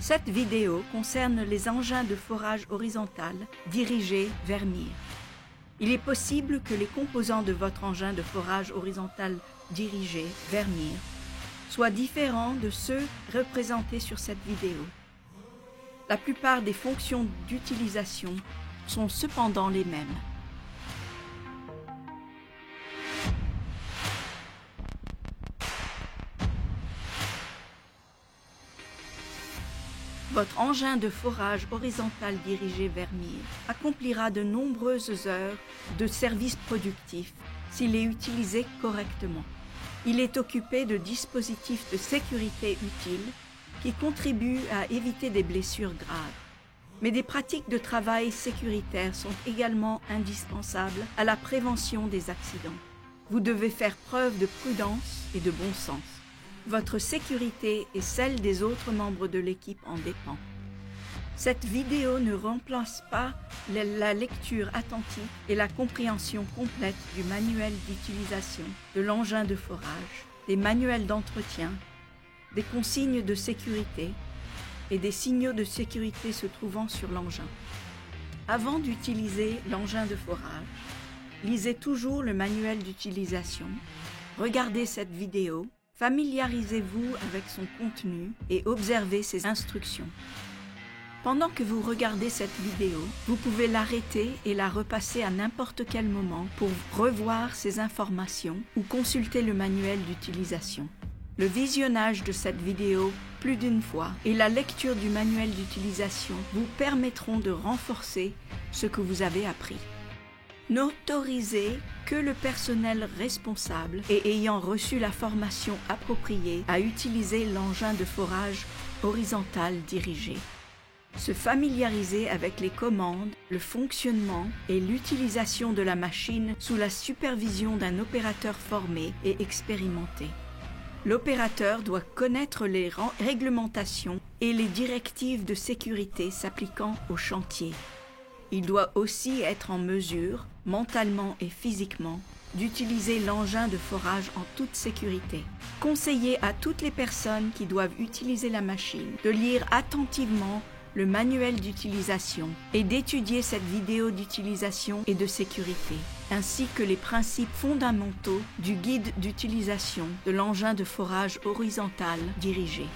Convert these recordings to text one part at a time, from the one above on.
Cette vidéo concerne les engins de forage horizontal dirigés vers mire. Il est possible que les composants de votre engin de forage horizontal dirigé vers mire soient différents de ceux représentés sur cette vidéo. La plupart des fonctions d'utilisation sont cependant les mêmes. Votre engin de forage horizontal dirigé vers mire accomplira de nombreuses heures de service productif s'il est utilisé correctement. Il est occupé de dispositifs de sécurité utiles qui contribuent à éviter des blessures graves. Mais des pratiques de travail sécuritaires sont également indispensables à la prévention des accidents. Vous devez faire preuve de prudence et de bon sens. Votre sécurité et celle des autres membres de l'équipe en dépend. Cette vidéo ne remplace pas la lecture attentive et la compréhension complète du manuel d'utilisation de l'engin de forage, des manuels d'entretien, des consignes de sécurité et des signaux de sécurité se trouvant sur l'engin. Avant d'utiliser l'engin de forage, lisez toujours le manuel d'utilisation, regardez cette vidéo, familiarisez-vous avec son contenu et observez ses instructions. Pendant que vous regardez cette vidéo, vous pouvez l'arrêter et la repasser à n'importe quel moment pour revoir ces informations ou consulter le manuel d'utilisation. Le visionnage de cette vidéo plus d'une fois et la lecture du manuel d'utilisation vous permettront de renforcer ce que vous avez appris. N'autorisez que le personnel responsable et ayant reçu la formation appropriée à utiliser l'engin de forage horizontal dirigé. Se familiariser avec les commandes, le fonctionnement et l'utilisation de la machine sous la supervision d'un opérateur formé et expérimenté. L'opérateur doit connaître les réglementations et les directives de sécurité s'appliquant au chantier. Il doit aussi être en mesure, mentalement et physiquement, d'utiliser l'engin de forage en toute sécurité. Conseillez à toutes les personnes qui doivent utiliser la machine de lire attentivement le manuel d'utilisation et d'étudier cette vidéo d'utilisation et de sécurité, ainsi que les principes fondamentaux du guide d'utilisation de l'engin de forage horizontal dirigé.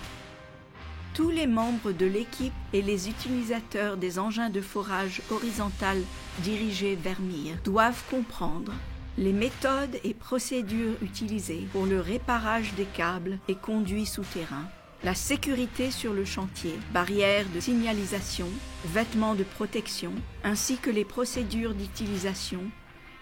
Tous les membres de l'équipe et les utilisateurs des engins de forage horizontal dirigés vers mire doivent comprendre les méthodes et procédures utilisées pour le réparage des câbles et conduits souterrains, la sécurité sur le chantier, barrières de signalisation, vêtements de protection, ainsi que les procédures d'utilisation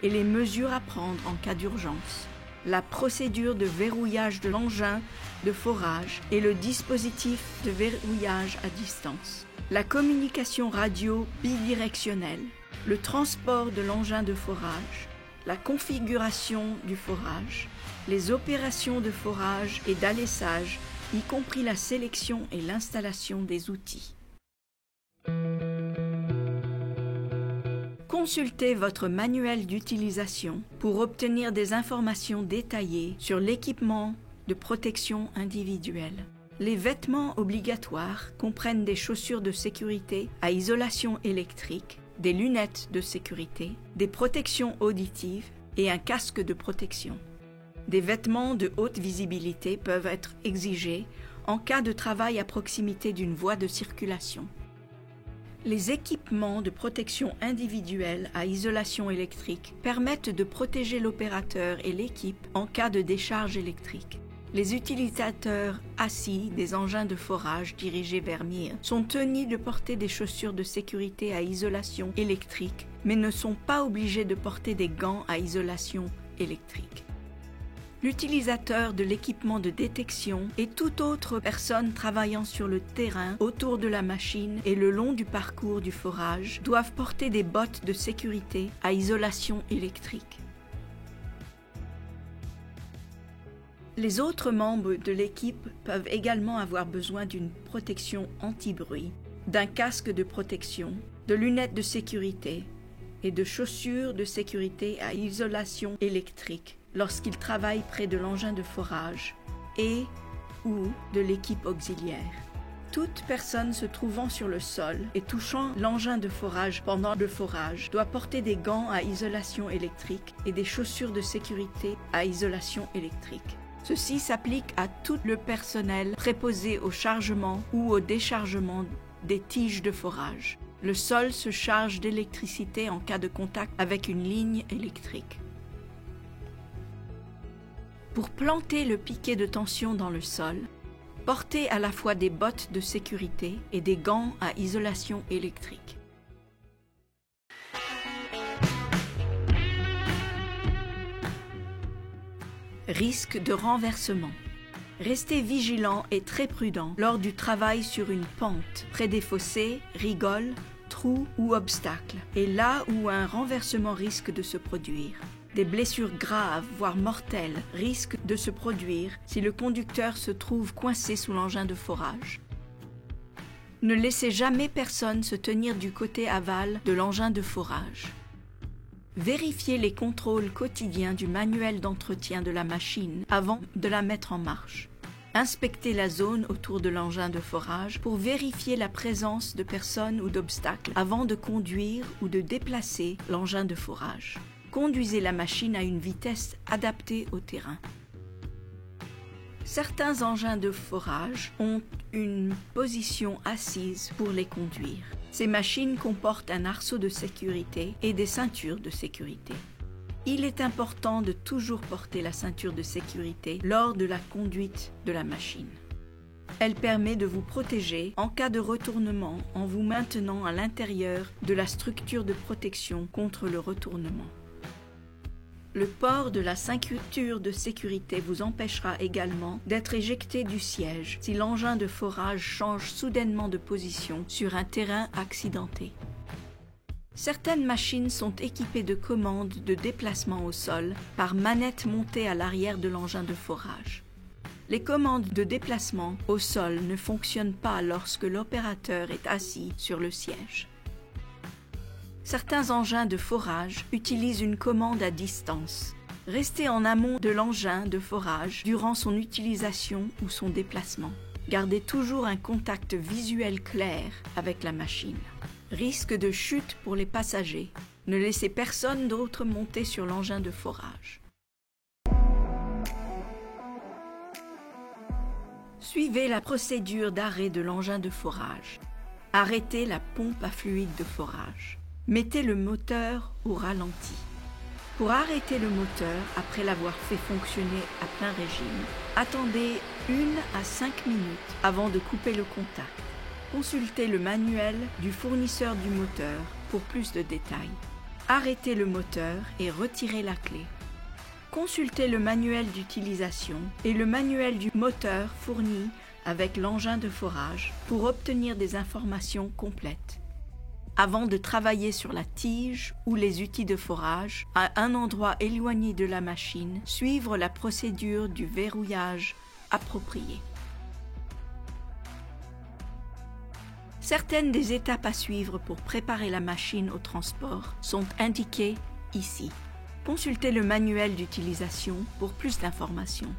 et les mesures à prendre en cas d'urgence, la procédure de verrouillage de l'engin de forage et le dispositif de verrouillage à distance, la communication radio bidirectionnelle, le transport de l'engin de forage, la configuration du forage, les opérations de forage et d'alessage, y compris la sélection et l'installation des outils. Consultez votre manuel d'utilisation pour obtenir des informations détaillées sur l'équipement de protection individuelle. Les vêtements obligatoires comprennent des chaussures de sécurité à isolation électrique, des lunettes de sécurité, des protections auditives et un casque de protection. Des vêtements de haute visibilité peuvent être exigés en cas de travail à proximité d'une voie de circulation. Les équipements de protection individuelle à isolation électrique permettent de protéger l'opérateur et l'équipe en cas de décharge électrique. Les utilisateurs assis des engins de forage dirigés vers mire sont tenus de porter des chaussures de sécurité à isolation électrique, mais ne sont pas obligés de porter des gants à isolation électrique. L'utilisateur de l'équipement de détection et toute autre personne travaillant sur le terrain autour de la machine et le long du parcours du forage doivent porter des bottes de sécurité à isolation électrique. Les autres membres de l'équipe peuvent également avoir besoin d'une protection anti-bruit, d'un casque de protection, de lunettes de sécurité et de chaussures de sécurité à isolation électrique lorsqu'ils travaillent près de l'engin de forage et ou de l'équipe auxiliaire. Toute personne se trouvant sur le sol et touchant l'engin de forage pendant le forage doit porter des gants à isolation électrique et des chaussures de sécurité à isolation électrique. Ceci s'applique à tout le personnel préposé au chargement ou au déchargement des tiges de forage. Le sol se charge d'électricité en cas de contact avec une ligne électrique. Pour planter le piquet de tension dans le sol, portez à la fois des bottes de sécurité et des gants à isolation électrique. Risque de renversement. Restez vigilant et très prudent lors du travail sur une pente, près des fossés, rigoles, trous ou obstacles, et là où un renversement risque de se produire. Des blessures graves, voire mortelles, risquent de se produire si le conducteur se trouve coincé sous l'engin de forage. Ne laissez jamais personne se tenir du côté aval de l'engin de forage. Vérifiez les contrôles quotidiens du manuel d'entretien de la machine avant de la mettre en marche. Inspectez la zone autour de l'engin de forage pour vérifier la présence de personnes ou d'obstacles avant de conduire ou de déplacer l'engin de forage. Conduisez la machine à une vitesse adaptée au terrain. Certains engins de forage ont une position assise pour les conduire. Ces machines comportent un arceau de sécurité et des ceintures de sécurité. Il est important de toujours porter la ceinture de sécurité lors de la conduite de la machine. Elle permet de vous protéger en cas de retournement en vous maintenant à l'intérieur de la structure de protection contre le retournement. Le port de la ceinture de sécurité vous empêchera également d'être éjecté du siège si l'engin de forage change soudainement de position sur un terrain accidenté. Certaines machines sont équipées de commandes de déplacement au sol par manette montée à l'arrière de l'engin de forage. Les commandes de déplacement au sol ne fonctionnent pas lorsque l'opérateur est assis sur le siège. Certains engins de forage utilisent une commande à distance. Restez en amont de l'engin de forage durant son utilisation ou son déplacement. Gardez toujours un contact visuel clair avec la machine. Risque de chute pour les passagers. Ne laissez personne d'autre monter sur l'engin de forage. Suivez la procédure d'arrêt de l'engin de forage. Arrêtez la pompe à fluide de forage. Mettez le moteur au ralenti. Pour arrêter le moteur, après l'avoir fait fonctionner à plein régime, attendez 1 à 5 minutes avant de couper le contact. Consultez le manuel du fournisseur du moteur pour plus de détails. Arrêtez le moteur et retirez la clé. Consultez le manuel d'utilisation et le manuel du moteur fourni avec l'engin de forage pour obtenir des informations complètes. Avant de travailler sur la tige ou les outils de forage, à un endroit éloigné de la machine, suivre la procédure du verrouillage approprié. Certaines des étapes à suivre pour préparer la machine au transport sont indiquées ici. Consultez le manuel d'utilisation pour plus d'informations.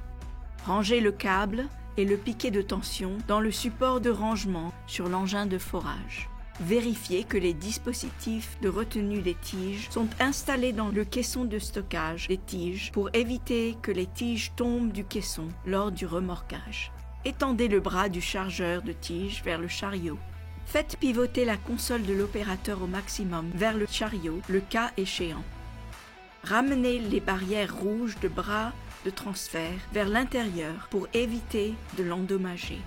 Rangez le câble et le piquet de tension dans le support de rangement sur l'engin de forage. Vérifiez que les dispositifs de retenue des tiges sont installés dans le caisson de stockage des tiges pour éviter que les tiges tombent du caisson lors du remorquage. Étendez le bras du chargeur de tiges vers le chariot. Faites pivoter la console de l'opérateur au maximum vers le chariot, le cas échéant. Ramenez les barrières rouges de bras de transfert vers l'intérieur pour éviter de l'endommager.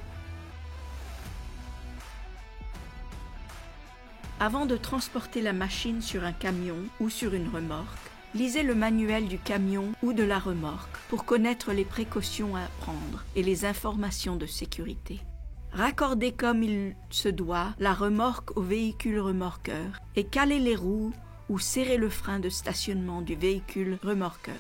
Avant de transporter la machine sur un camion ou sur une remorque, lisez le manuel du camion ou de la remorque pour connaître les précautions à prendre et les informations de sécurité. Raccordez comme il se doit la remorque au véhicule remorqueur et calez les roues ou serrez le frein de stationnement du véhicule remorqueur.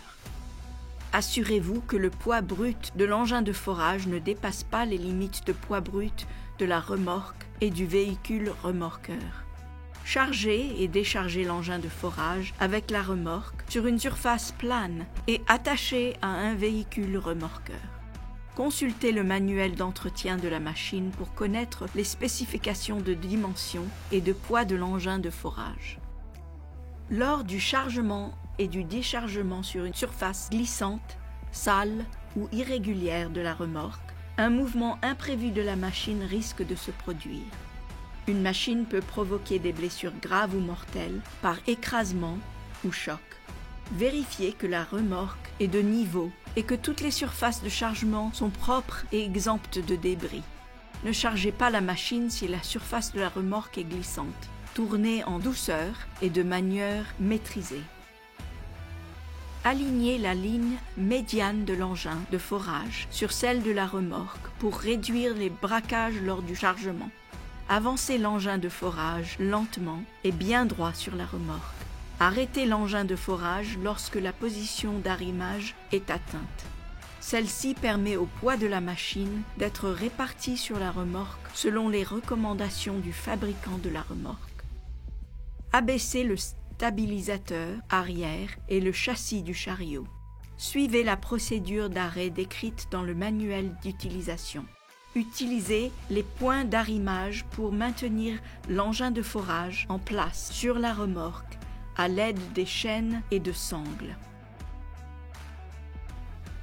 Assurez-vous que le poids brut de l'engin de forage ne dépasse pas les limites de poids brut de la remorque et du véhicule remorqueur. Chargez et déchargez l'engin de forage avec la remorque sur une surface plane et attachée à un véhicule remorqueur. Consultez le manuel d'entretien de la machine pour connaître les spécifications de dimension et de poids de l'engin de forage. Lors du chargement et du déchargement sur une surface glissante, sale ou irrégulière de la remorque, un mouvement imprévu de la machine risque de se produire. Une machine peut provoquer des blessures graves ou mortelles par écrasement ou choc. Vérifiez que la remorque est de niveau et que toutes les surfaces de chargement sont propres et exemptes de débris. Ne chargez pas la machine si la surface de la remorque est glissante. Tournez en douceur et de manière maîtrisée. Alignez la ligne médiane de l'engin de forage sur celle de la remorque pour réduire les braquages lors du chargement. Avancez l'engin de forage lentement et bien droit sur la remorque. Arrêtez l'engin de forage lorsque la position d'arrimage est atteinte. Celle-ci permet au poids de la machine d'être réparti sur la remorque selon les recommandations du fabricant de la remorque. Abaissez le stabilisateur arrière et le châssis du chariot. Suivez la procédure d'arrêt décrite dans le manuel d'utilisation. Utilisez les points d'arrimage pour maintenir l'engin de forage en place sur la remorque à l'aide des chaînes et de sangles.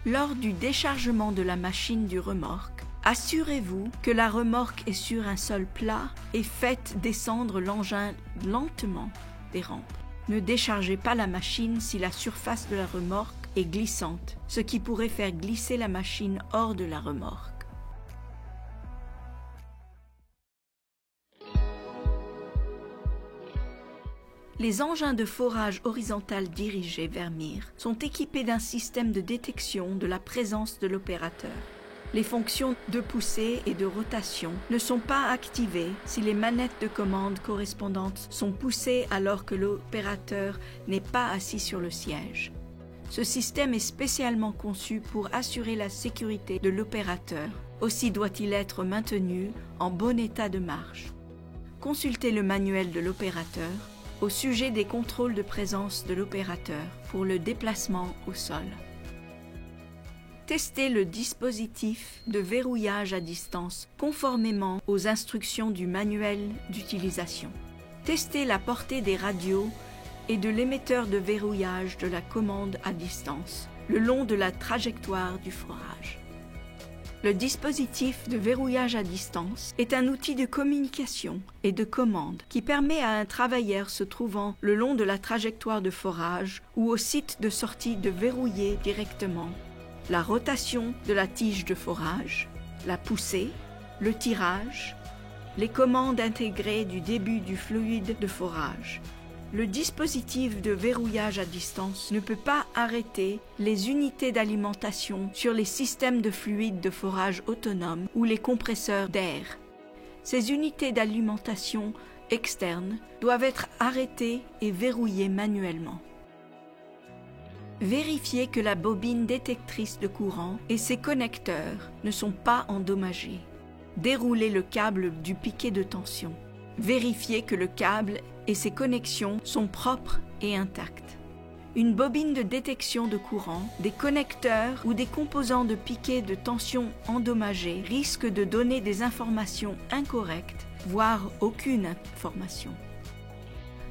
Lors du déchargement de la machine du remorque, assurez-vous que la remorque est sur un sol plat et faites descendre l'engin lentement des rampes. Ne déchargez pas la machine si la surface de la remorque est glissante, ce qui pourrait faire glisser la machine hors de la remorque. Les engins de forage horizontal dirigés Vermeer sont équipés d'un système de détection de la présence de l'opérateur. Les fonctions de poussée et de rotation ne sont pas activées si les manettes de commande correspondantes sont poussées alors que l'opérateur n'est pas assis sur le siège. Ce système est spécialement conçu pour assurer la sécurité de l'opérateur. Aussi doit-il être maintenu en bon état de marche. Consultez le manuel de l'opérateur au sujet des contrôles de présence de l'opérateur pour le déplacement au sol. Testez le dispositif de verrouillage à distance conformément aux instructions du manuel d'utilisation. Testez la portée des radios et de l'émetteur de verrouillage de la commande à distance le long de la trajectoire du forage. Le dispositif de verrouillage à distance est un outil de communication et de commande qui permet à un travailleur se trouvant le long de la trajectoire de forage ou au site de sortie de verrouiller directement la rotation de la tige de forage, la poussée, le tirage, les commandes intégrées du début du fluide de forage. Le dispositif de verrouillage à distance ne peut pas arrêter les unités d'alimentation sur les systèmes de fluide de forage autonomes ou les compresseurs d'air. Ces unités d'alimentation externes doivent être arrêtées et verrouillées manuellement. Vérifiez que la bobine détectrice de courant et ses connecteurs ne sont pas endommagés. Déroulez le câble du piquet de tension. Vérifiez que le câble et ses connexions sont propres et intactes. Une bobine de détection de courant, des connecteurs ou des composants de piquet de tension endommagés risquent de donner des informations incorrectes, voire aucune information.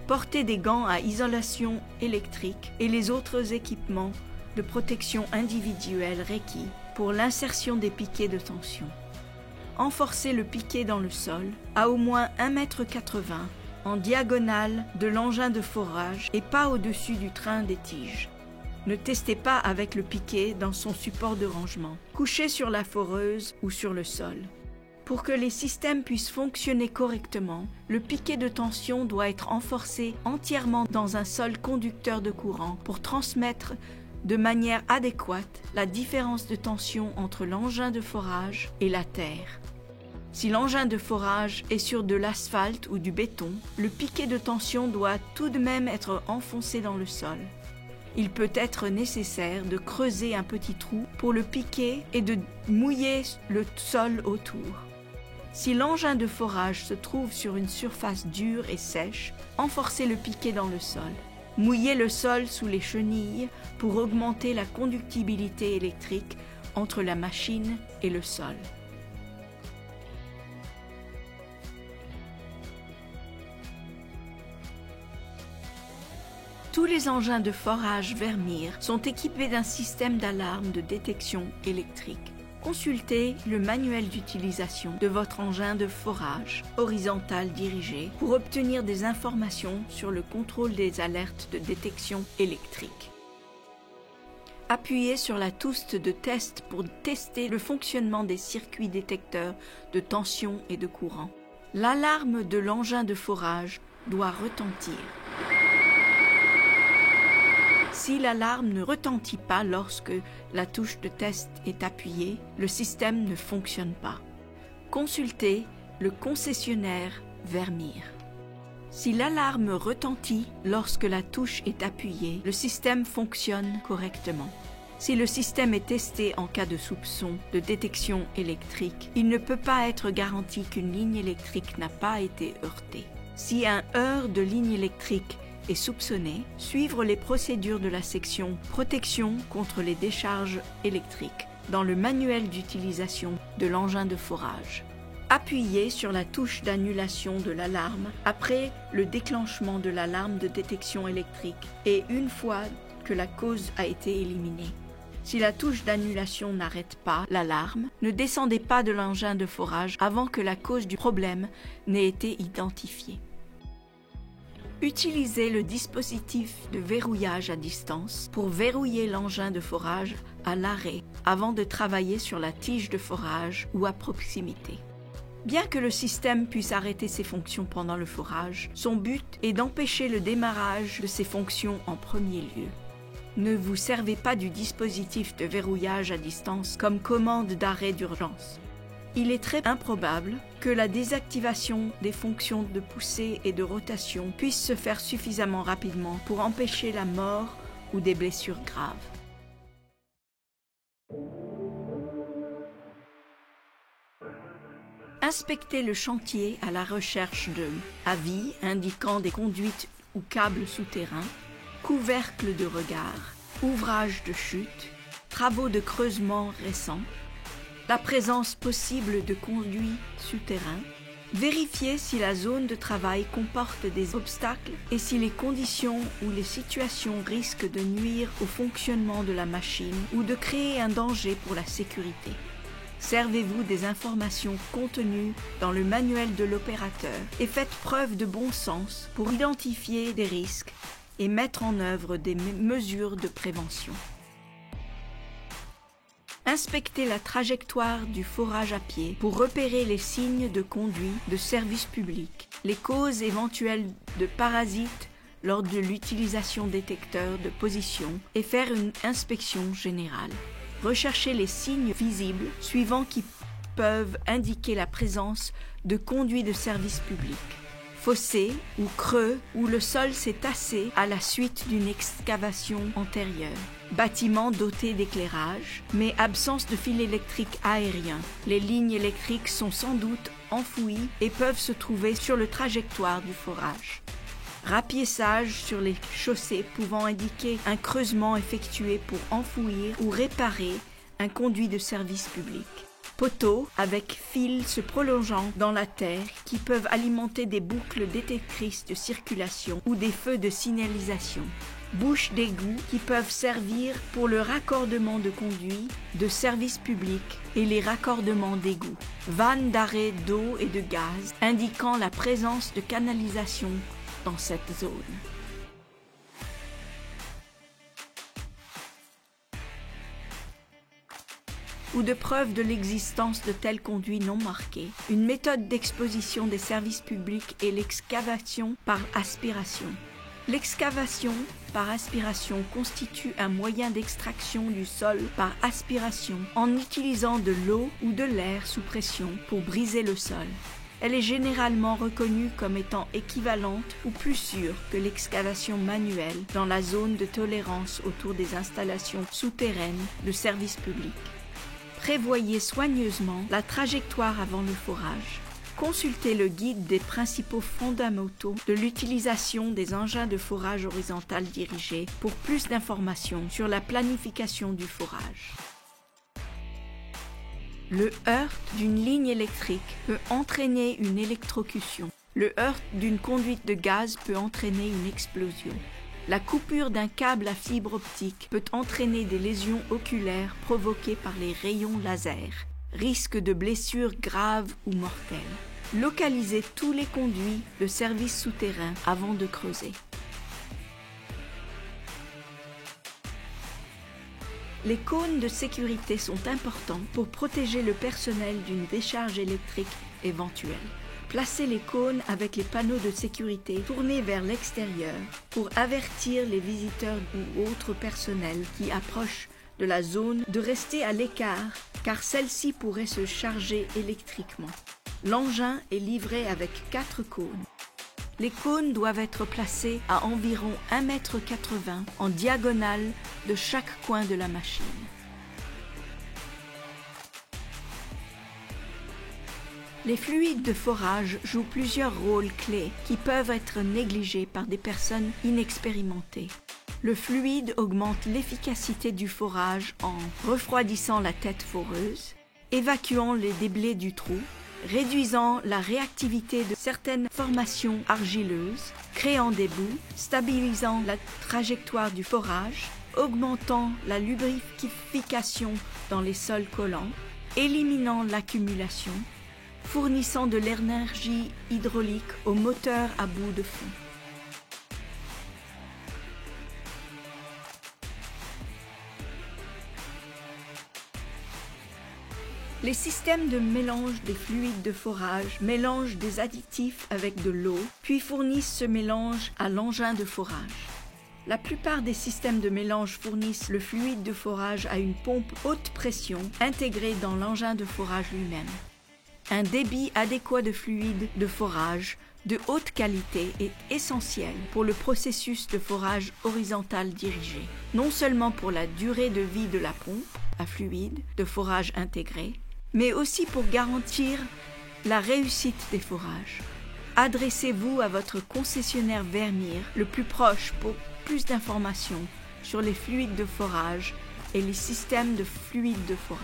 Portez des gants à isolation électrique et les autres équipements de protection individuelle requis pour l'insertion des piquets de tension. Enforcez le piquet dans le sol à au moins 1,80 m en diagonale de l'engin de forage et pas au-dessus du train des tiges. Ne testez pas avec le piquet dans son support de rangement. Couchez sur la foreuse ou sur le sol. Pour que les systèmes puissent fonctionner correctement, le piquet de tension doit être enfoncé entièrement dans un sol conducteur de courant pour transmettre de manière adéquate la différence de tension entre l'engin de forage et la terre. Si l'engin de forage est sur de l'asphalte ou du béton, le piquet de tension doit tout de même être enfoncé dans le sol. Il peut être nécessaire de creuser un petit trou pour le piquet et de mouiller le sol autour. Si l'engin de forage se trouve sur une surface dure et sèche, enfoncez le piquet dans le sol. Mouillez le sol sous les chenilles pour augmenter la conductibilité électrique entre la machine et le sol. Tous les engins de forage Vermeer sont équipés d'un système d'alarme de détection électrique. Consultez le manuel d'utilisation de votre engin de forage horizontal dirigé pour obtenir des informations sur le contrôle des alertes de détection électrique. Appuyez sur la touche de test pour tester le fonctionnement des circuits détecteurs de tension et de courant. L'alarme de l'engin de forage doit retentir. Si l'alarme ne retentit pas lorsque la touche de test est appuyée, le système ne fonctionne pas. Consultez le concessionnaire Vermeer. Si l'alarme retentit lorsque la touche est appuyée, le système fonctionne correctement. Si le système est testé en cas de soupçon de détection électrique, il ne peut pas être garanti qu'une ligne électrique n'a pas été heurtée. Si un heurt de ligne électrique est soupçonné, suivre les procédures de la section « Protection contre les décharges électriques » dans le manuel d'utilisation de l'engin de forage. Appuyez sur la touche d'annulation de l'alarme après le déclenchement de l'alarme de détection électrique et une fois que la cause a été éliminée. Si la touche d'annulation n'arrête pas l'alarme, ne descendez pas de l'engin de forage avant que la cause du problème n'ait été identifiée. Utilisez le dispositif de verrouillage à distance pour verrouiller l'engin de forage à l'arrêt avant de travailler sur la tige de forage ou à proximité. Bien que le système puisse arrêter ses fonctions pendant le forage, son but est d'empêcher le démarrage de ses fonctions en premier lieu. Ne vous servez pas du dispositif de verrouillage à distance comme commande d'arrêt d'urgence. Il est très improbable que la désactivation des fonctions de poussée et de rotation puisse se faire suffisamment rapidement pour empêcher la mort ou des blessures graves. Inspectez le chantier à la recherche de avis indiquant des conduites ou câbles souterrains, couvercles de regard, ouvrages de chute, travaux de creusement récents, la présence possible de conduits souterrains, vérifiez si la zone de travail comporte des obstacles et si les conditions ou les situations risquent de nuire au fonctionnement de la machine ou de créer un danger pour la sécurité. Servez-vous des informations contenues dans le manuel de l'opérateur et faites preuve de bon sens pour identifier des risques et mettre en œuvre des mesures de prévention. Inspectez la trajectoire du forage à pied pour repérer les signes de conduit de service public, les causes éventuelles de parasites lors de l'utilisation détecteurs de position et faire une inspection générale. Recherchez les signes visibles suivants qui peuvent indiquer la présence de conduits de service public. Fossés ou creux où le sol s'est tassé à la suite d'une excavation antérieure. Bâtiments dotés d'éclairage, mais absence de fil électrique aérien. Les lignes électriques sont sans doute enfouies et peuvent se trouver sur le trajectoire du forage. Rapiessage sur les chaussées pouvant indiquer un creusement effectué pour enfouir ou réparer un conduit de service public. Poteaux avec fils se prolongeant dans la terre qui peuvent alimenter des boucles détectrices de circulation ou des feux de signalisation. Bouches d'égout qui peuvent servir pour le raccordement de conduits de service public et les raccordements d'égouts. Vannes d'arrêt d'eau et de gaz indiquant la présence de canalisation dans cette zone. Ou de preuve de l'existence de tels conduits non marqués. Une méthode d'exposition des services publics est l'excavation par aspiration. L'excavation par aspiration constitue un moyen d'extraction du sol par aspiration en utilisant de l'eau ou de l'air sous pression pour briser le sol. Elle est généralement reconnue comme étant équivalente ou plus sûre que l'excavation manuelle dans la zone de tolérance autour des installations souterraines de services publics. Prévoyez soigneusement la trajectoire avant le forage. Consultez le guide des principaux fondamentaux de l'utilisation des engins de forage horizontal dirigés pour plus d'informations sur la planification du forage. Le heurt d'une ligne électrique peut entraîner une électrocution. Le heurt d'une conduite de gaz peut entraîner une explosion. La coupure d'un câble à fibre optique peut entraîner des lésions oculaires provoquées par les rayons laser. Risque de blessures graves ou mortelles. Localisez tous les conduits de service souterrain avant de creuser. Les cônes de sécurité sont importants pour protéger le personnel d'une décharge électrique éventuelle. Placez les cônes avec les panneaux de sécurité tournés vers l'extérieur pour avertir les visiteurs ou autres personnels qui approchent de la zone de rester à l'écart car celle-ci pourrait se charger électriquement. L'engin est livré avec 4 cônes. Les cônes doivent être placés à environ 1,80 m en diagonale de chaque coin de la machine. Les fluides de forage jouent plusieurs rôles clés qui peuvent être négligés par des personnes inexpérimentées. Le fluide augmente l'efficacité du forage en refroidissant la tête foreuse, évacuant les déblais du trou, réduisant la réactivité de certaines formations argileuses, créant des boues, stabilisant la trajectoire du forage, augmentant la lubrification dans les sols collants, éliminant l'accumulation, fournissant de l'énergie hydraulique au moteur à bout de fond. Les systèmes de mélange des fluides de forage mélangent des additifs avec de l'eau, puis fournissent ce mélange à l'engin de forage. La plupart des systèmes de mélange fournissent le fluide de forage à une pompe haute pression intégrée dans l'engin de forage lui-même. Un débit adéquat de fluide de forage de haute qualité est essentiel pour le processus de forage horizontal dirigé, non seulement pour la durée de vie de la pompe à fluide de forage intégré, mais aussi pour garantir la réussite des forages. Adressez-vous à votre concessionnaire Vermeer le plus proche pour plus d'informations sur les fluides de forage et les systèmes de fluides de forage.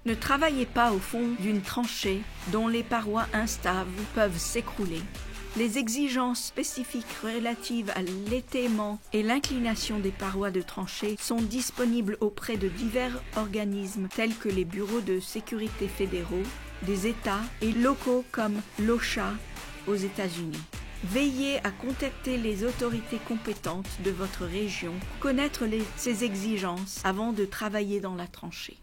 Ne travaillez pas au fond d'une tranchée dont les parois instables peuvent s'écrouler. Les exigences spécifiques relatives à l'étaiement et l'inclination des parois de tranchée sont disponibles auprès de divers organismes tels que les bureaux de sécurité fédéraux, des États et locaux comme l'OSHA aux États-Unis. Veillez à contacter les autorités compétentes de votre région pour connaître ces exigences avant de travailler dans la tranchée.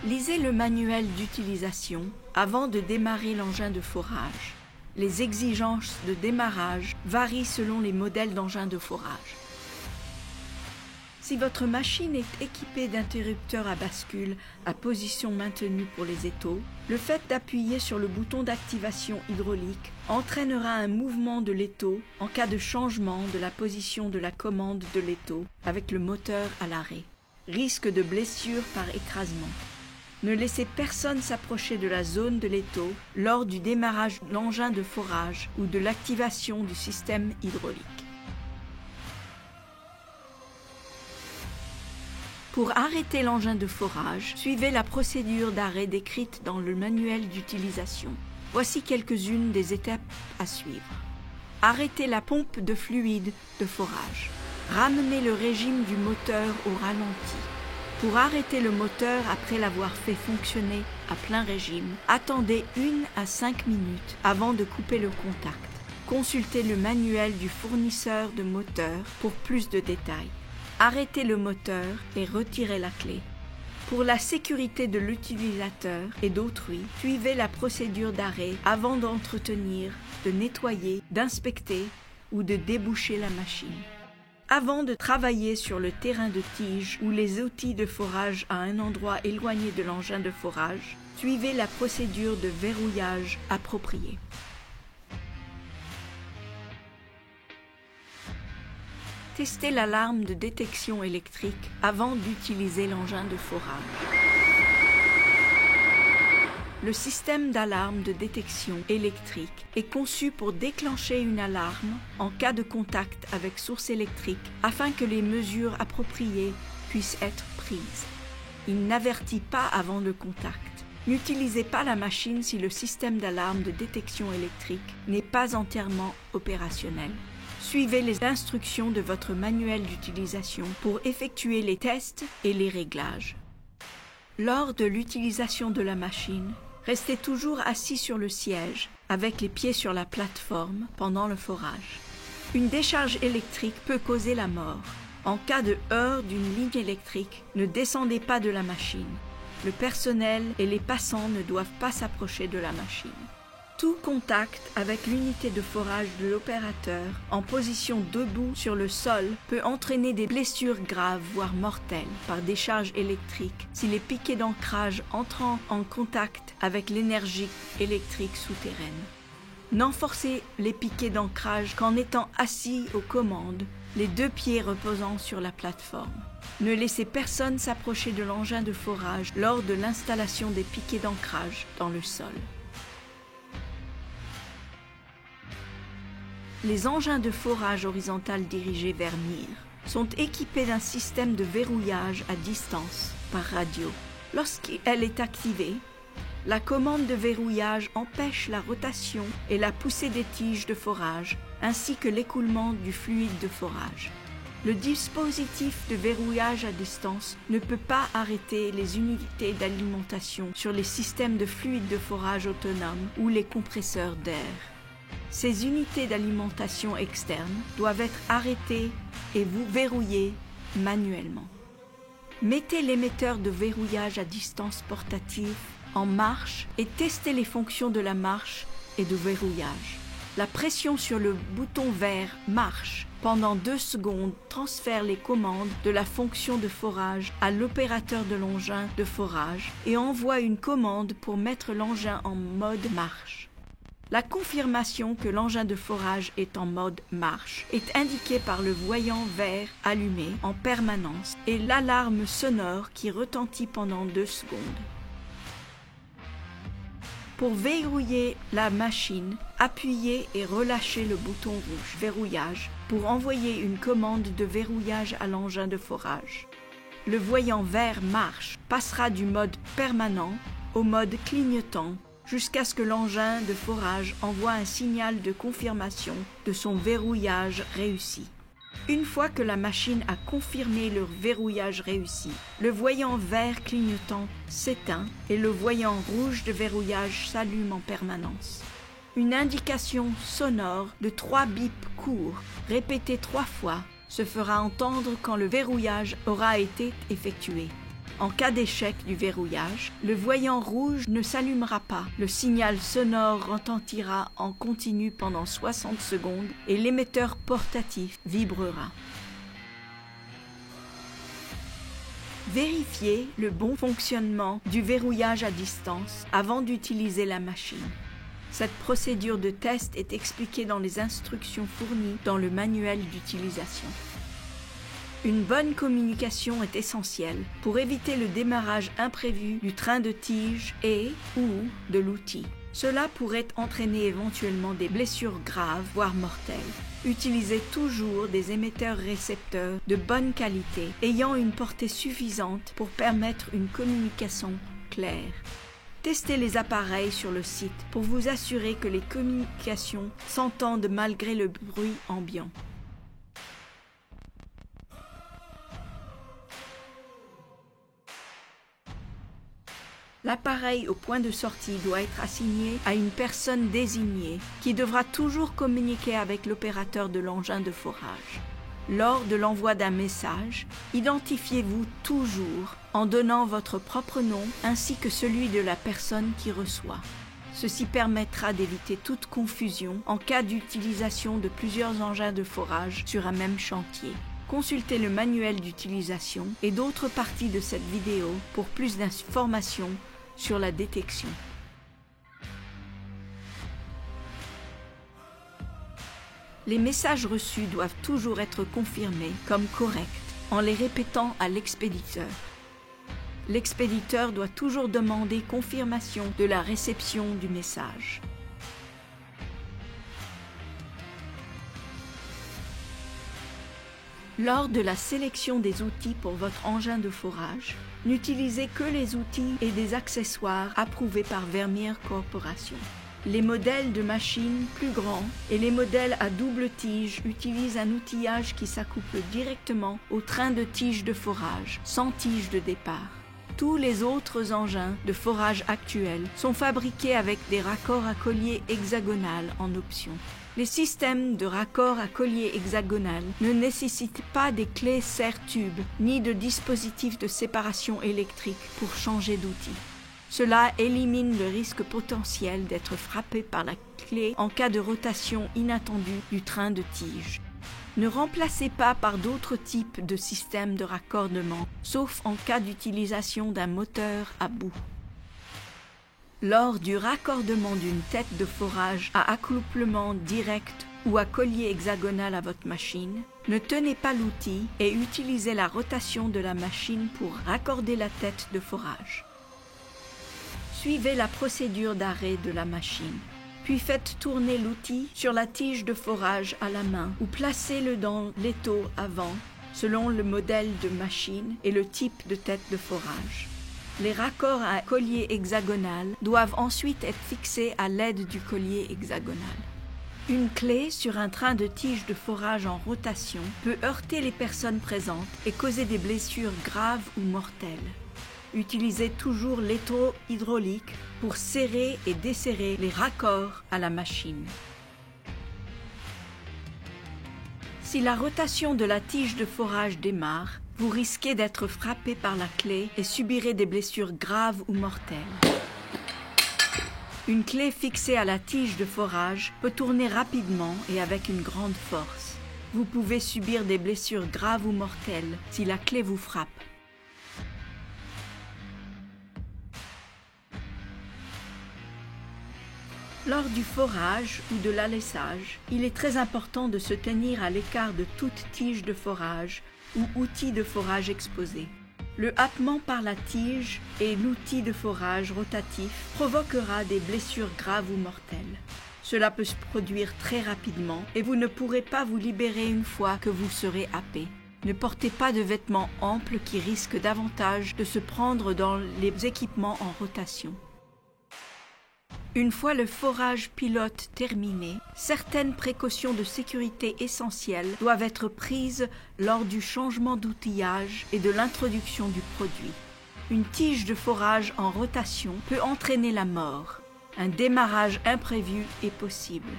Lisez le manuel d'utilisation avant de démarrer l'engin de forage. Les exigences de démarrage varient selon les modèles d'engins de forage. Si votre machine est équipée d'interrupteurs à bascule à position maintenue pour les étaux, le fait d'appuyer sur le bouton d'activation hydraulique entraînera un mouvement de l'étau en cas de changement de la position de la commande de l'étau avec le moteur à l'arrêt. Risque de blessure par écrasement. Ne laissez personne s'approcher de la zone de l'étau lors du démarrage de l'engin de forage ou de l'activation du système hydraulique. Pour arrêter l'engin de forage, suivez la procédure d'arrêt décrite dans le manuel d'utilisation. Voici quelques-unes des étapes à suivre. Arrêtez la pompe de fluide de forage. Ramenez le régime du moteur au ralenti. Pour arrêter le moteur après l'avoir fait fonctionner à plein régime, attendez 1 à 5 minutes avant de couper le contact. Consultez le manuel du fournisseur de moteur pour plus de détails. Arrêtez le moteur et retirez la clé. Pour la sécurité de l'utilisateur et d'autrui, suivez la procédure d'arrêt avant d'entretenir, de nettoyer, d'inspecter ou de déboucher la machine. Avant de travailler sur le terrain de tige ou les outils de forage à un endroit éloigné de l'engin de forage, suivez la procédure de verrouillage appropriée. Testez l'alarme de détection électrique avant d'utiliser l'engin de forage. Le système d'alarme de détection électrique est conçu pour déclencher une alarme en cas de contact avec source électrique afin que les mesures appropriées puissent être prises. Il n'avertit pas avant le contact. N'utilisez pas la machine si le système d'alarme de détection électrique n'est pas entièrement opérationnel. Suivez les instructions de votre manuel d'utilisation pour effectuer les tests et les réglages. Lors de l'utilisation de la machine, restez toujours assis sur le siège avec les pieds sur la plateforme pendant le forage. Une décharge électrique peut causer la mort. En cas de heurt d'une ligne électrique, ne descendez pas de la machine. Le personnel et les passants ne doivent pas s'approcher de la machine. Tout contact avec l'unité de forage de l'opérateur en position debout sur le sol peut entraîner des blessures graves, voire mortelles, par décharge électrique si les piquets d'ancrage entrent en contact avec l'énergie électrique souterraine. N'enforcez les piquets d'ancrage qu'en étant assis aux commandes, les deux pieds reposant sur la plateforme. Ne laissez personne s'approcher de l'engin de forage lors de l'installation des piquets d'ancrage dans le sol. Les engins de forage horizontal dirigés vers mire sont équipés d'un système de verrouillage à distance par radio. Lorsqu'elle est activée, la commande de verrouillage empêche la rotation et la poussée des tiges de forage, ainsi que l'écoulement du fluide de forage. Le dispositif de verrouillage à distance ne peut pas arrêter les unités d'alimentation sur les systèmes de fluide de forage autonomes ou les compresseurs d'air. Ces unités d'alimentation externes doivent être arrêtées et vous verrouillées manuellement. Mettez l'émetteur de verrouillage à distance portatif en marche et testez les fonctions de la marche et de verrouillage. La pression sur le bouton vert « Marche » pendant 2 secondes transfère les commandes de la fonction de forage à l'opérateur de l'engin de forage et envoie une commande pour mettre l'engin en mode marche. La confirmation que l'engin de forage est en mode marche est indiquée par le voyant vert allumé en permanence et l'alarme sonore qui retentit pendant 2 secondes. Pour verrouiller la machine, appuyez et relâchez le bouton rouge « Verrouillage » pour envoyer une commande de verrouillage à l'engin de forage. Le voyant vert « Marche » passera du mode permanent au mode clignotant jusqu'à ce que l'engin de forage envoie un signal de confirmation de son verrouillage réussi. Une fois que la machine a confirmé le verrouillage réussi, le voyant vert clignotant s'éteint et le voyant rouge de verrouillage s'allume en permanence. Une indication sonore de 3 bips courts, répétée 3 fois, se fera entendre quand le verrouillage aura été effectué. En cas d'échec du verrouillage, le voyant rouge ne s'allumera pas. Le signal sonore retentira en continu pendant 60 secondes et l'émetteur portatif vibrera. Vérifiez le bon fonctionnement du verrouillage à distance avant d'utiliser la machine. Cette procédure de test est expliquée dans les instructions fournies dans le manuel d'utilisation. Une bonne communication est essentielle pour éviter le démarrage imprévu du train de tige ou de l'outil. Cela pourrait entraîner éventuellement des blessures graves, voire mortelles. Utilisez toujours des émetteurs-récepteurs de bonne qualité, ayant une portée suffisante pour permettre une communication claire. Testez les appareils sur le site pour vous assurer que les communications s'entendent malgré le bruit ambiant. L'appareil au point de sortie doit être assigné à une personne désignée qui devra toujours communiquer avec l'opérateur de l'engin de forage. Lors de l'envoi d'un message, identifiez-vous toujours en donnant votre propre nom ainsi que celui de la personne qui reçoit. Ceci permettra d'éviter toute confusion en cas d'utilisation de plusieurs engins de forage sur un même chantier. Consultez le manuel d'utilisation et d'autres parties de cette vidéo pour plus d'informations sur la détection. Les messages reçus doivent toujours être confirmés comme corrects en les répétant à l'expéditeur. L'expéditeur doit toujours demander confirmation de la réception du message. Lors de la sélection des outils pour votre engin de forage, n'utilisez que les outils et des accessoires approuvés par Vermeer Corporation. Les modèles de machines plus grands et les modèles à double tige utilisent un outillage qui s'accouple directement au train de tige de forage, sans tige de départ. Tous les autres engins de forage actuels sont fabriqués avec des raccords à collier hexagonal en option. Les systèmes de raccords à collier hexagonal ne nécessitent pas des clés serre-tubes ni de dispositifs de séparation électrique pour changer d'outil. Cela élimine le risque potentiel d'être frappé par la clé en cas de rotation inattendue du train de tige. Ne remplacez pas par d'autres types de systèmes de raccordement, sauf en cas d'utilisation d'un moteur à bout. Lors du raccordement d'une tête de forage à accouplement direct ou à collier hexagonal à votre machine, ne tenez pas l'outil et utilisez la rotation de la machine pour raccorder la tête de forage. Suivez la procédure d'arrêt de la machine, puis faites tourner l'outil sur la tige de forage à la main ou placez-le dans l'étau avant, selon le modèle de machine et le type de tête de forage. Les raccords à collier hexagonal doivent ensuite être fixés à l'aide du collier hexagonal. Une clé sur un train de tige de forage en rotation peut heurter les personnes présentes et causer des blessures graves ou mortelles. Utilisez toujours l'étau hydraulique pour serrer et desserrer les raccords à la machine. Si la rotation de la tige de forage démarre, vous risquez d'être frappé par la clé et subirez des blessures graves ou mortelles. Une clé fixée à la tige de forage peut tourner rapidement et avec une grande force. Vous pouvez subir des blessures graves ou mortelles si la clé vous frappe. Lors du forage ou de l'alessage, il est très important de se tenir à l'écart de toute tige de forage ou outil de forage exposé. Le happement par la tige et l'outil de forage rotatif provoquera des blessures graves ou mortelles. Cela peut se produire très rapidement et vous ne pourrez pas vous libérer une fois que vous serez happé. Ne portez pas de vêtements amples qui risquent davantage de se prendre dans les équipements en rotation. Une fois le forage pilote terminé, certaines précautions de sécurité essentielles doivent être prises lors du changement d'outillage et de l'introduction du produit. Une tige de forage en rotation peut entraîner la mort. Un démarrage imprévu est possible.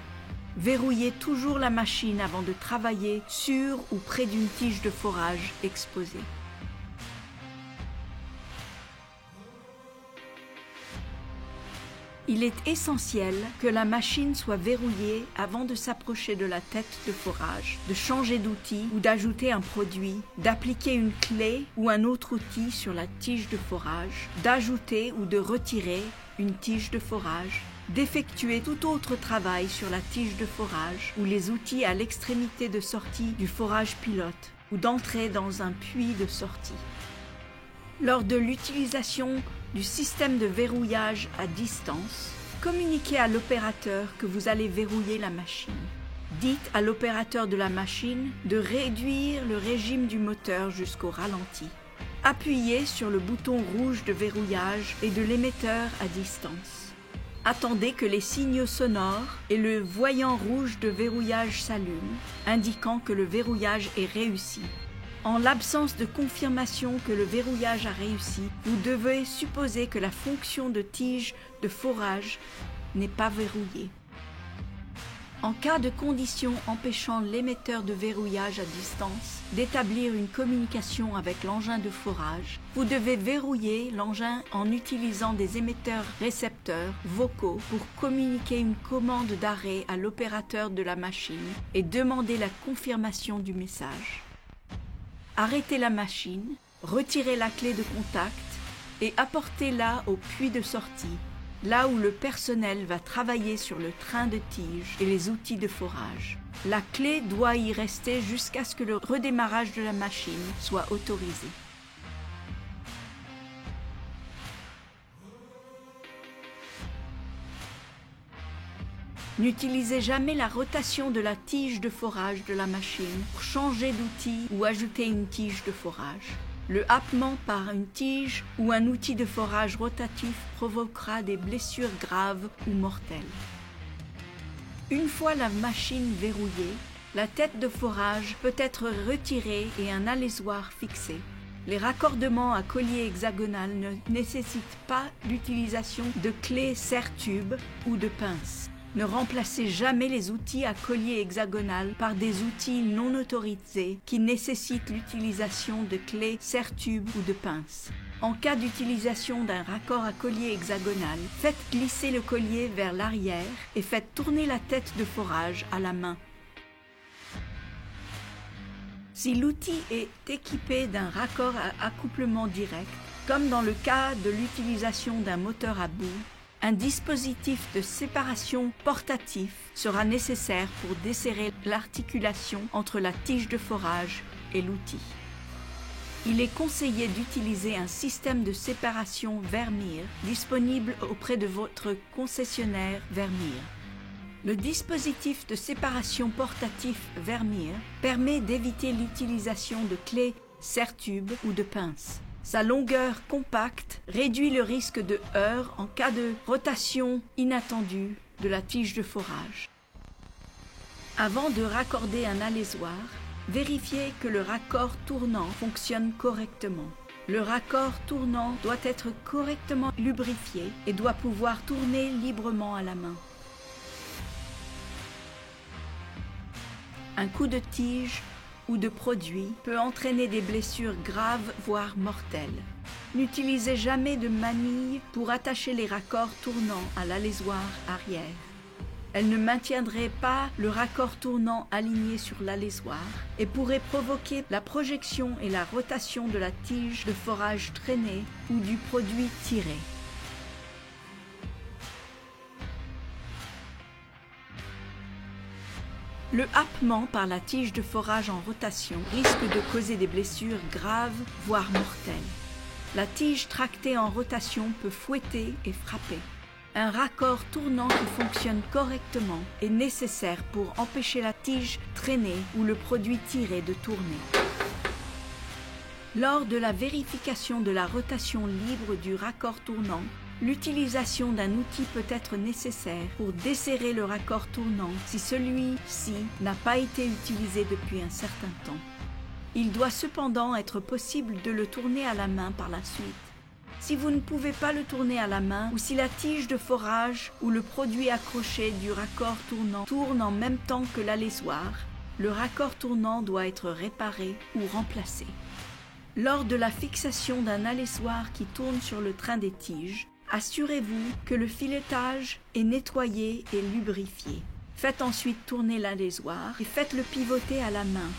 Verrouillez toujours la machine avant de travailler sur ou près d'une tige de forage exposée. Il est essentiel que la machine soit verrouillée avant de s'approcher de la tête de forage, de changer d'outil ou d'ajouter un produit, d'appliquer une clé ou un autre outil sur la tige de forage, d'ajouter ou de retirer une tige de forage, d'effectuer tout autre travail sur la tige de forage ou les outils à l'extrémité de sortie du forage pilote ou d'entrer dans un puits de sortie. Lors de l'utilisation du système de verrouillage à distance, communiquez à l'opérateur que vous allez verrouiller la machine. Dites à l'opérateur de la machine de réduire le régime du moteur jusqu'au ralenti. Appuyez sur le bouton rouge de verrouillage et de l'émetteur à distance. Attendez que les signaux sonores et le voyant rouge de verrouillage s'allument, indiquant que le verrouillage est réussi. En l'absence de confirmation que le verrouillage a réussi, vous devez supposer que la fonction de tige de forage n'est pas verrouillée. En cas de condition empêchant l'émetteur de verrouillage à distance d'établir une communication avec l'engin de forage, vous devez verrouiller l'engin en utilisant des émetteurs-récepteurs vocaux pour communiquer une commande d'arrêt à l'opérateur de la machine et demander la confirmation du message. Arrêtez la machine, retirez la clé de contact et apportez-la au puits de sortie, là où le personnel va travailler sur le train de tige et les outils de forage. La clé doit y rester jusqu'à ce que le redémarrage de la machine soit autorisé. N'utilisez jamais la rotation de la tige de forage de la machine pour changer d'outil ou ajouter une tige de forage. Le happement par une tige ou un outil de forage rotatif provoquera des blessures graves ou mortelles. Une fois la machine verrouillée, la tête de forage peut être retirée et un alésoir fixé. Les raccordements à collier hexagonal ne nécessitent pas l'utilisation de clés serre-tubes ou de pinces. Ne remplacez jamais les outils à collier hexagonal par des outils non autorisés qui nécessitent l'utilisation de clés serre-tubes ou de pinces. En cas d'utilisation d'un raccord à collier hexagonal, faites glisser le collier vers l'arrière et faites tourner la tête de forage à la main. Si l'outil est équipé d'un raccord à accouplement direct, comme dans le cas de l'utilisation d'un moteur à bout, un dispositif de séparation portatif sera nécessaire pour desserrer l'articulation entre la tige de forage et l'outil. Il est conseillé d'utiliser un système de séparation Vermeer disponible auprès de votre concessionnaire Vermeer. Le dispositif de séparation portatif Vermeer permet d'éviter l'utilisation de clés serre-tubes ou de pinces. Sa longueur compacte réduit le risque de heurt en cas de rotation inattendue de la tige de forage. Avant de raccorder un alésoir, vérifiez que le raccord tournant fonctionne correctement. Le raccord tournant doit être correctement lubrifié et doit pouvoir tourner librement à la main. Un coup de tige ou de produit peut entraîner des blessures graves, voire mortelles. N'utilisez jamais de manille pour attacher les raccords tournants à l'alésoir arrière. Elle ne maintiendrait pas le raccord tournant aligné sur l'alésoir et pourrait provoquer la projection et la rotation de la tige de forage traînée ou du produit tiré. Le happement par la tige de forage en rotation risque de causer des blessures graves, voire mortelles. La tige tractée en rotation peut fouetter et frapper. Un raccord tournant qui fonctionne correctement est nécessaire pour empêcher la tige traînée ou le produit tiré de tourner. Lors de la vérification de la rotation libre du raccord tournant, l'utilisation d'un outil peut être nécessaire pour desserrer le raccord tournant si celui-ci n'a pas été utilisé depuis un certain temps. Il doit cependant être possible de le tourner à la main par la suite. Si vous ne pouvez pas le tourner à la main ou si la tige de forage ou le produit accroché du raccord tournant tourne en même temps que l'alésoir, le raccord tournant doit être réparé ou remplacé. Lors de la fixation d'un alésoir qui tourne sur le train des tiges, assurez-vous que le filetage est nettoyé et lubrifié. Faites ensuite tourner l'alésoir et faites-le pivoter à la main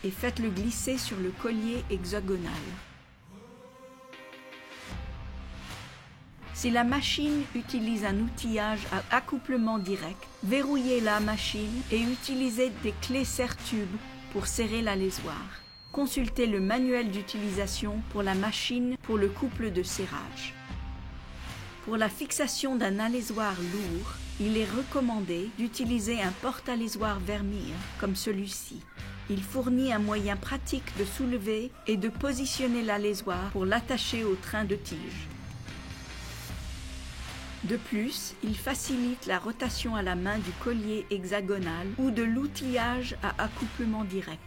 et faites-le glisser sur le collier hexagonal. Si la machine utilise un outillage à accouplement direct, verrouillez la machine et utilisez des clés serre-tubes pour serrer l'alésoir. Consultez le manuel d'utilisation pour la machine pour le couple de serrage. Pour la fixation d'un alésoir lourd, il est recommandé d'utiliser un porte-alésoir Vermeer comme celui-ci. Il fournit un moyen pratique de soulever et de positionner l'alésoir pour l'attacher au train de tige. De plus, il facilite la rotation à la main du collier hexagonal ou de l'outillage à accouplement direct.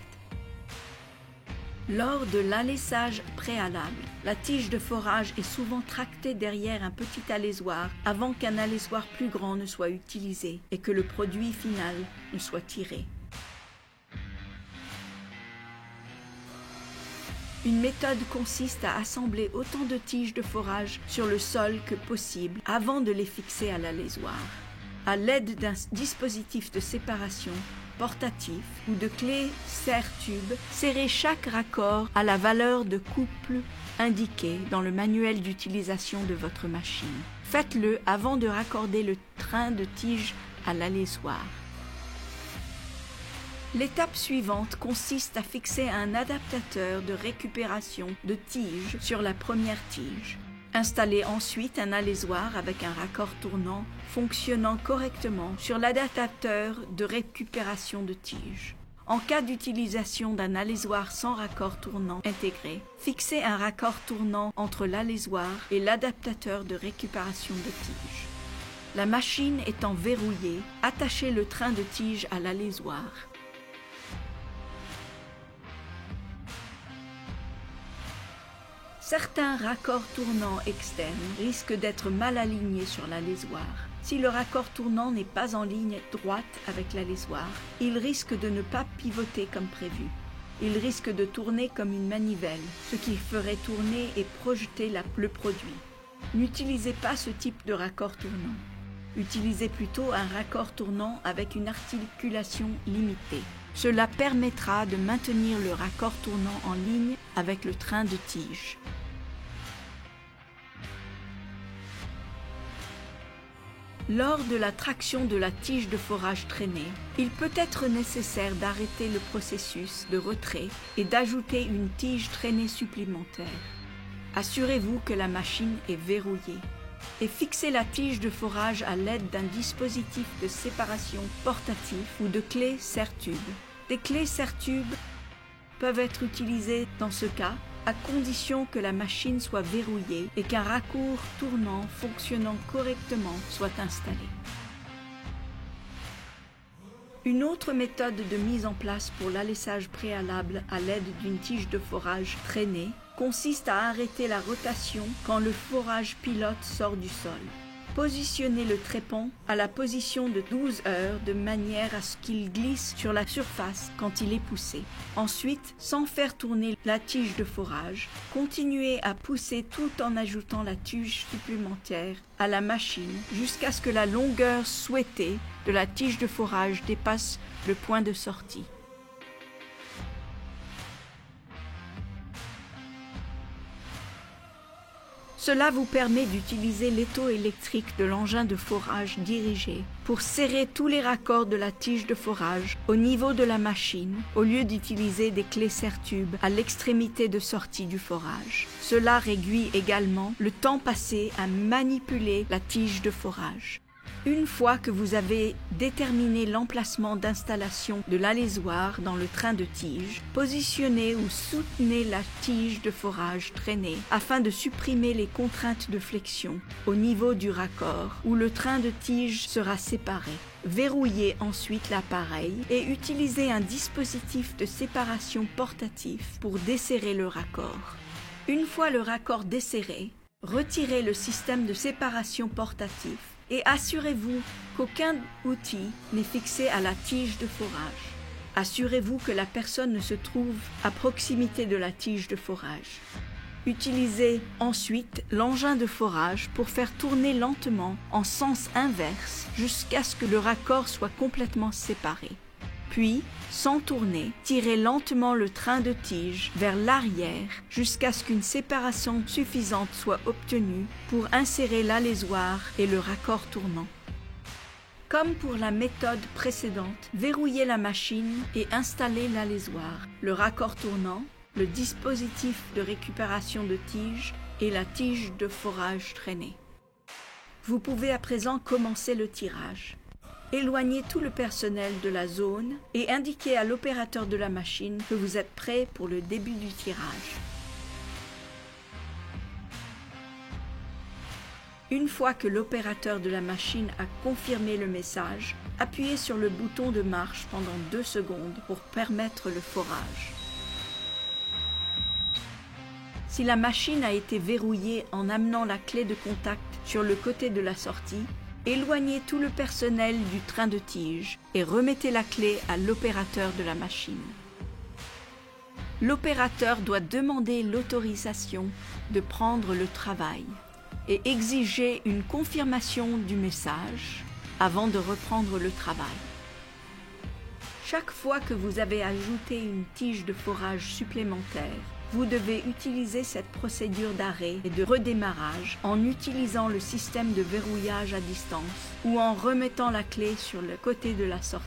Lors de l'alessage préalable, la tige de forage est souvent tractée derrière un petit alésoir avant qu'un alésoir plus grand ne soit utilisé et que le produit final ne soit tiré. Une méthode consiste à assembler autant de tiges de forage sur le sol que possible avant de les fixer à l'alésoir. À l'aide d'un dispositif de séparation portatif ou de clés serre-tube, serrez chaque raccord à la valeur de couple indiquée dans le manuel d'utilisation de votre machine. Faites-le avant de raccorder le train de tige à l'alésoir. L'étape suivante consiste à fixer un adaptateur de récupération de tige sur la première tige. Installez ensuite un alésoir avec un raccord tournant fonctionnant correctement sur l'adaptateur de récupération de tige. En cas d'utilisation d'un alésoir sans raccord tournant intégré, fixez un raccord tournant entre l'alésoir et l'adaptateur de récupération de tige. La machine étant verrouillée, attachez le train de tige à l'alésoir. Certains raccords tournants externes risquent d'être mal alignés sur l'alésoir. Si le raccord tournant n'est pas en ligne droite avec l'alésoir, il risque de ne pas pivoter comme prévu. Il risque de tourner comme une manivelle, ce qui ferait tourner et projeter le produit. N'utilisez pas ce type de raccord tournant. Utilisez plutôt un raccord tournant avec une articulation limitée. Cela permettra de maintenir le raccord tournant en ligne avec le train de tige. Lors de la traction de la tige de forage traînée, il peut être nécessaire d'arrêter le processus de retrait et d'ajouter une tige traînée supplémentaire. Assurez-vous que la machine est verrouillée et fixez la tige de forage à l'aide d'un dispositif de séparation portatif ou de clés serre-tubes. Des clés serre-tubes peuvent être utilisées dans ce cas à condition que la machine soit verrouillée et qu'un raccord tournant fonctionnant correctement soit installé. Une autre méthode de mise en place pour l'alessage préalable à l'aide d'une tige de forage traînée consiste à arrêter la rotation quand le forage pilote sort du sol. Positionnez le trépan à la position de 12 heures de manière à ce qu'il glisse sur la surface quand il est poussé. Ensuite, sans faire tourner la tige de forage, continuez à pousser tout en ajoutant la tige supplémentaire à la machine jusqu'à ce que la longueur souhaitée de la tige de forage dépasse le point de sortie. Cela vous permet d'utiliser l'étau électrique de l'engin de forage dirigé pour serrer tous les raccords de la tige de forage au niveau de la machine au lieu d'utiliser des clés serre-tubes à l'extrémité de sortie du forage. Cela réduit également le temps passé à manipuler la tige de forage. Une fois que vous avez déterminé l'emplacement d'installation de l'alésoir dans le train de tige, positionnez ou soutenez la tige de forage traînée afin de supprimer les contraintes de flexion au niveau du raccord où le train de tige sera séparé. Verrouillez ensuite l'appareil et utilisez un dispositif de séparation portatif pour desserrer le raccord. Une fois le raccord desserré, retirez le système de séparation portatif et assurez-vous qu'aucun outil n'est fixé à la tige de forage. Assurez-vous que la personne ne se trouve à proximité de la tige de forage. Utilisez ensuite l'engin de forage pour faire tourner lentement en sens inverse jusqu'à ce que le raccord soit complètement séparé. Puis, sans tourner, tirez lentement le train de tige vers l'arrière jusqu'à ce qu'une séparation suffisante soit obtenue pour insérer l'alésoir et le raccord tournant. Comme pour la méthode précédente, verrouillez la machine et installez l'alésoir, le raccord tournant, le dispositif de récupération de tige et la tige de forage traînée. Vous pouvez à présent commencer le tirage. Éloignez tout le personnel de la zone et indiquez à l'opérateur de la machine que vous êtes prêt pour le début du tirage. Une fois que l'opérateur de la machine a confirmé le message, appuyez sur le bouton de marche pendant 2 secondes pour permettre le forage. Si la machine a été verrouillée en amenant la clé de contact sur le côté de la sortie, éloignez tout le personnel du train de tige et remettez la clé à l'opérateur de la machine. L'opérateur doit demander l'autorisation de prendre le travail et exiger une confirmation du message avant de reprendre le travail. Chaque fois que vous avez ajouté une tige de forage supplémentaire, vous devez utiliser cette procédure d'arrêt et de redémarrage en utilisant le système de verrouillage à distance ou en remettant la clé sur le côté de la sortie.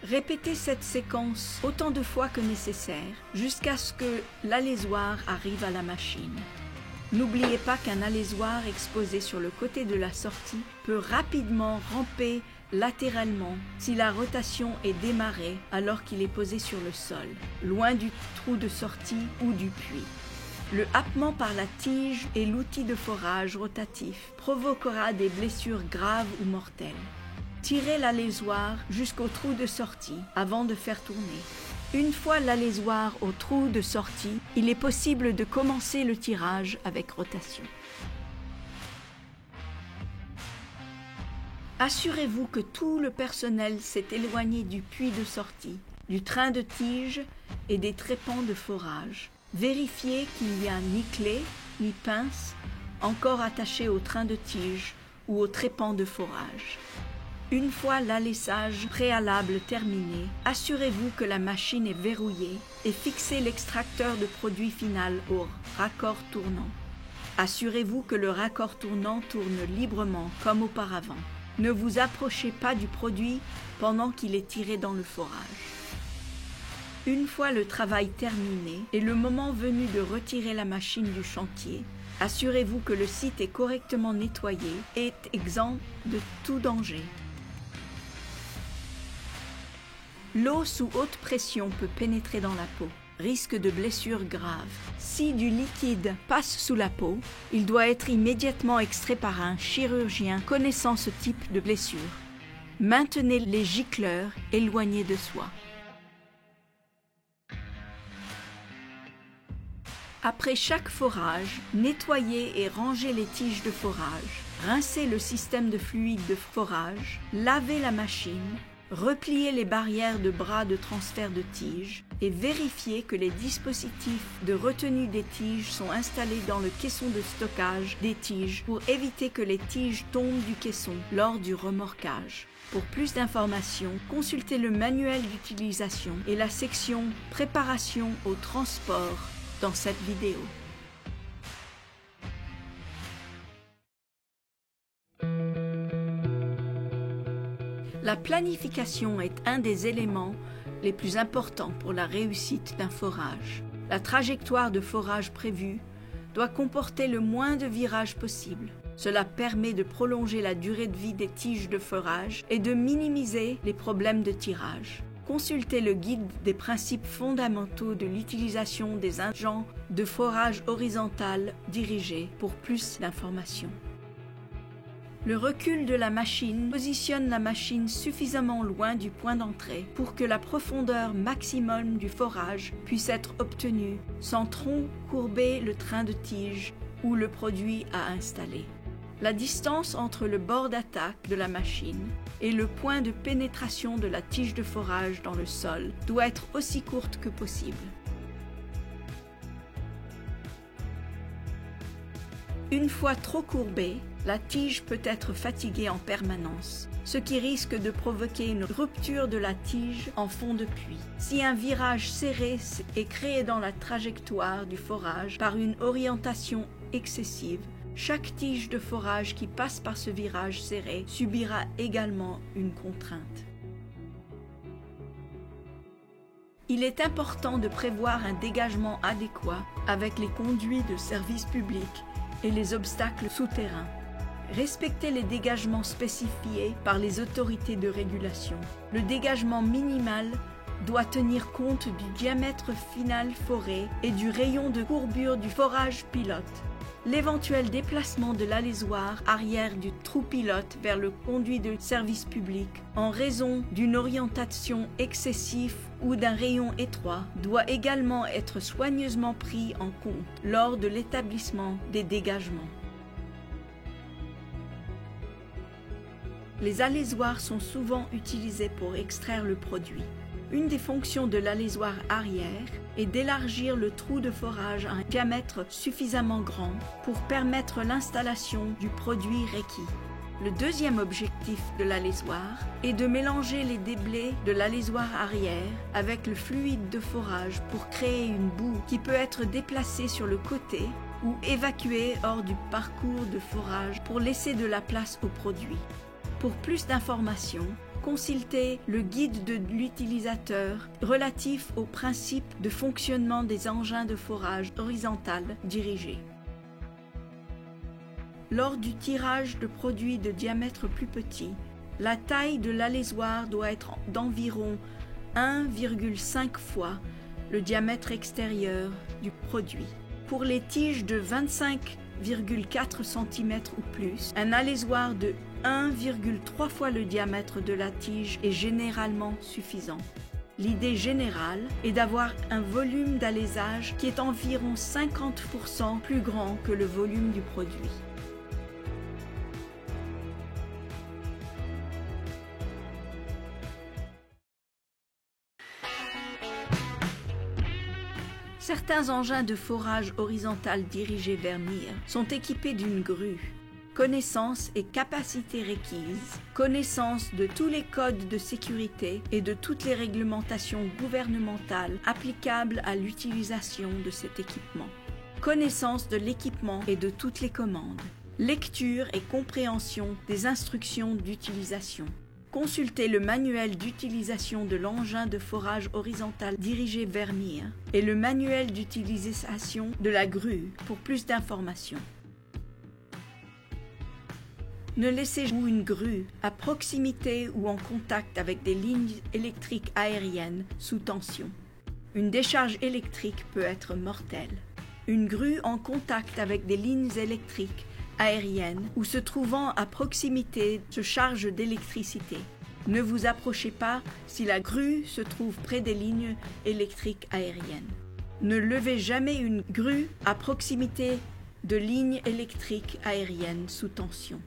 Répétez cette séquence autant de fois que nécessaire jusqu'à ce que l'alésoir arrive à la machine. N'oubliez pas qu'un alésoir exposé sur le côté de la sortie peut rapidement ramper latéralement si la rotation est démarrée alors qu'il est posé sur le sol, loin du trou de sortie ou du puits. Le happement par la tige et l'outil de forage rotatif provoquera des blessures graves ou mortelles. Tirez l'alésoir jusqu'au trou de sortie avant de faire tourner. Une fois l'alésoir au trou de sortie, il est possible de commencer le tirage avec rotation. Assurez-vous que tout le personnel s'est éloigné du puits de sortie, du train de tige et des trépans de forage. Vérifiez qu'il n'y a ni clé, ni pince encore attachées au train de tige ou au trépan de forage. Une fois l'alessage préalable terminé, assurez-vous que la machine est verrouillée et fixez l'extracteur de produit final au raccord tournant. Assurez-vous que le raccord tournant tourne librement comme auparavant. Ne vous approchez pas du produit pendant qu'il est tiré dans le forage. Une fois le travail terminé et le moment venu de retirer la machine du chantier, assurez-vous que le site est correctement nettoyé et est exempt de tout danger. L'eau sous haute pression peut pénétrer dans la peau. Risque de blessure grave. Si du liquide passe sous la peau, il doit être immédiatement extrait par un chirurgien connaissant ce type de blessure. Maintenez les gicleurs éloignés de soi. Après chaque forage, nettoyez et rangez les tiges de forage. Rincez le système de fluide de forage. Lavez la machine. Repliez les barrières de bras de transfert de tiges et vérifiez que les dispositifs de retenue des tiges sont installés dans le caisson de stockage des tiges pour éviter que les tiges tombent du caisson lors du remorquage. Pour plus d'informations, consultez le manuel d'utilisation et la section « Préparation au transport » dans cette vidéo. La planification est un des éléments les plus importants pour la réussite d'un forage. La trajectoire de forage prévue doit comporter le moins de virages possible. Cela permet de prolonger la durée de vie des tiges de forage et de minimiser les problèmes de tirage. Consultez le guide des principes fondamentaux de l'utilisation des agents de forage horizontal dirigé pour plus d'informations. Le recul de la machine positionne la machine suffisamment loin du point d'entrée pour que la profondeur maximum du forage puisse être obtenue sans trop courber le train de tige ou le produit à installer. La distance entre le bord d'attaque de la machine et le point de pénétration de la tige de forage dans le sol doit être aussi courte que possible. Une fois trop courbée, la tige peut être fatiguée en permanence, ce qui risque de provoquer une rupture de la tige en fond de puits. Si un virage serré est créé dans la trajectoire du forage par une orientation excessive, chaque tige de forage qui passe par ce virage serré subira également une contrainte. Il est important de prévoir un dégagement adéquat avec les conduits de service public et les obstacles souterrains. Respectez les dégagements spécifiés par les autorités de régulation. Le dégagement minimal doit tenir compte du diamètre final foré et du rayon de courbure du forage pilote. L'éventuel déplacement de l'alésoir arrière du trou pilote vers le conduit de service public en raison d'une orientation excessive ou d'un rayon étroit doit également être soigneusement pris en compte lors de l'établissement des dégagements. Les alésoirs sont souvent utilisés pour extraire le produit. Une des fonctions de l'alésoir arrière est d'élargir le trou de forage à un diamètre suffisamment grand pour permettre l'installation du produit requis. Le deuxième objectif de l'alésoir est de mélanger les déblais de l'alésoir arrière avec le fluide de forage pour créer une boue qui peut être déplacée sur le côté ou évacuée hors du parcours de forage pour laisser de la place au produit. Pour plus d'informations, consultez le guide de l'utilisateur relatif aux principes de fonctionnement des engins de forage horizontal dirigés. Lors du tirage de produits de diamètre plus petit, la taille de l'alésoir doit être d'environ 1,5 fois le diamètre extérieur du produit. Pour les tiges de 25,4 cm ou plus, un alésoir de 1,3 fois le diamètre de la tige est généralement suffisant. L'idée générale est d'avoir un volume d'alésage qui est environ 50% plus grand que le volume du produit. Certains engins de forage horizontal dirigés vers mire sont équipés d'une grue. Connaissance et capacité requises, connaissance de tous les codes de sécurité et de toutes les réglementations gouvernementales applicables à l'utilisation de cet équipement. Connaissance de l'équipement et de toutes les commandes. Lecture et compréhension des instructions d'utilisation. Consultez le manuel d'utilisation de l'engin de forage horizontal dirigé vers mire et le manuel d'utilisation de la grue pour plus d'informations. Ne laissez-vous une grue à proximité ou en contact avec des lignes électriques aériennes sous tension. Une décharge électrique peut être mortelle. Une grue en contact avec des lignes électriques aériennes ou se trouvant à proximité se charge d'électricité. Ne vous approchez pas si la grue se trouve près des lignes électriques aériennes. Ne levez jamais une grue à proximité de lignes électriques aériennes sous tension.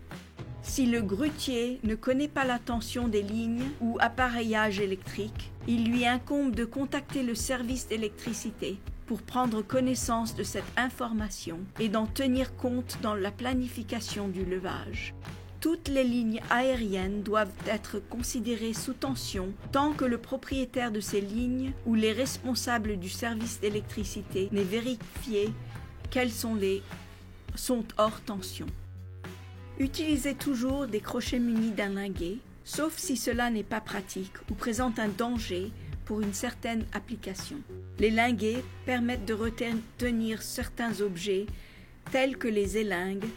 Si le grutier ne connaît pas la tension des lignes ou appareillages électriques, il lui incombe de contacter le service d'électricité pour prendre connaissance de cette information et d'en tenir compte dans la planification du levage. Toutes les lignes aériennes doivent être considérées sous tension tant que le propriétaire de ces lignes ou les responsables du service d'électricité n'aient vérifié qu'elles sont hors tension. Utilisez toujours des crochets munis d'un linguet, sauf si cela n'est pas pratique ou présente un danger pour une certaine application. Les linguets permettent de retenir certains objets tels que les élingues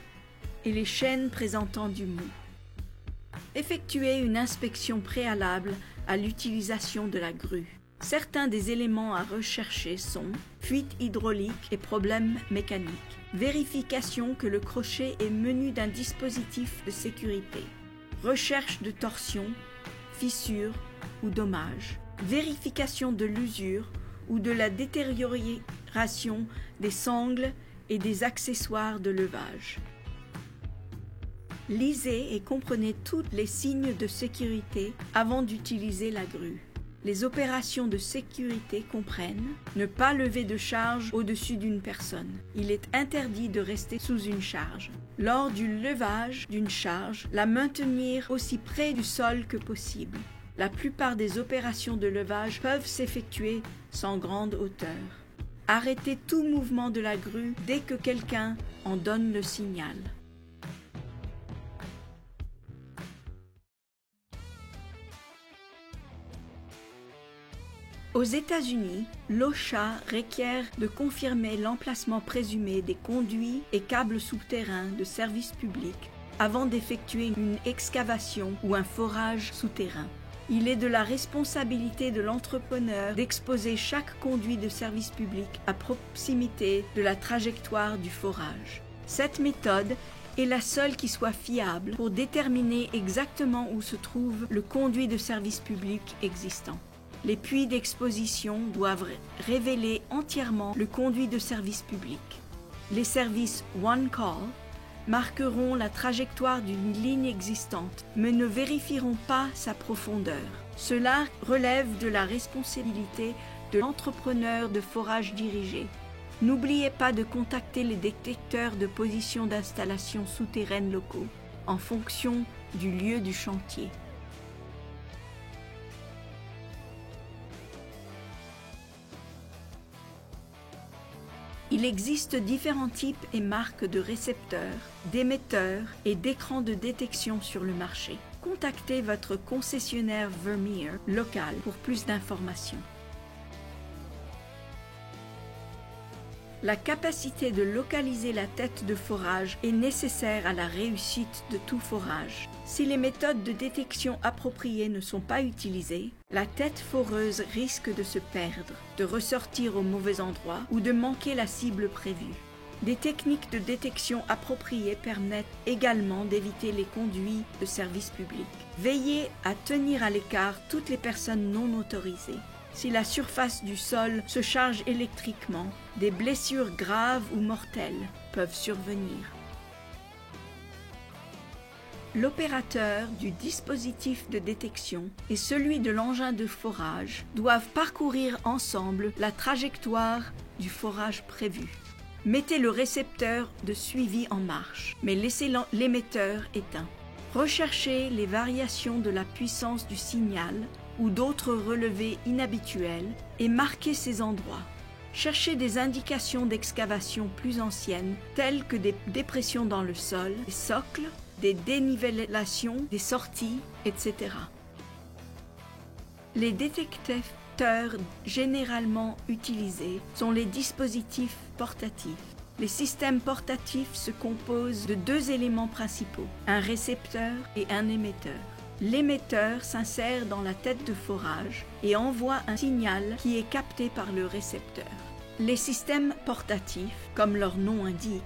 et les chaînes présentant du mou. Effectuez une inspection préalable à l'utilisation de la grue. Certains des éléments à rechercher sont fuite hydraulique et problèmes mécaniques. Vérification que le crochet est muni d'un dispositif de sécurité. Recherche de torsion, fissure ou dommage. Vérification de l'usure ou de la détérioration des sangles et des accessoires de levage. Lisez et comprenez tous les signes de sécurité avant d'utiliser la grue. Les opérations de sécurité comprennent ne pas lever de charge au-dessus d'une personne. Il est interdit de rester sous une charge. Lors du levage d'une charge, la maintenir aussi près du sol que possible. La plupart des opérations de levage peuvent s'effectuer sans grande hauteur. Arrêtez tout mouvement de la grue dès que quelqu'un en donne le signal. Aux États-Unis, l'OSHA requiert de confirmer l'emplacement présumé des conduits et câbles souterrains de service public avant d'effectuer une excavation ou un forage souterrain. Il est de la responsabilité de l'entrepreneur d'exposer chaque conduit de service public à proximité de la trajectoire du forage. Cette méthode est la seule qui soit fiable pour déterminer exactement où se trouve le conduit de service public existant. Les puits d'exposition doivent révéler entièrement le conduit de service public. Les services One Call marqueront la trajectoire d'une ligne existante, mais ne vérifieront pas sa profondeur. Cela relève de la responsabilité de l'entrepreneur de forage dirigé. N'oubliez pas de contacter les détecteurs de position d'installation souterraine locaux en fonction du lieu du chantier. Il existe différents types et marques de récepteurs, d'émetteurs et d'écrans de détection sur le marché. Contactez votre concessionnaire Vermeer local pour plus d'informations. La capacité de localiser la tête de forage est nécessaire à la réussite de tout forage. Si les méthodes de détection appropriées ne sont pas utilisées, la tête foreuse risque de se perdre, de ressortir au mauvais endroit ou de manquer la cible prévue. Des techniques de détection appropriées permettent également d'éviter les conduits de service public. Veillez à tenir à l'écart toutes les personnes non autorisées. Si la surface du sol se charge électriquement, des blessures graves ou mortelles peuvent survenir. L'opérateur du dispositif de détection et celui de l'engin de forage doivent parcourir ensemble la trajectoire du forage prévu. Mettez le récepteur de suivi en marche, mais laissez l'émetteur éteint. Recherchez les variations de la puissance du signal ou d'autres relevés inhabituels et marquez ces endroits. Cherchez des indications d'excavation plus anciennes telles que des dépressions dans le sol, des socles, des dénivellations, des sorties, etc. Les détecteurs généralement utilisés sont les dispositifs portatifs. Les systèmes portatifs se composent de deux éléments principaux, un récepteur et un émetteur. L'émetteur s'insère dans la tête de forage et envoie un signal qui est capté par le récepteur. Les systèmes portatifs, comme leur nom indique,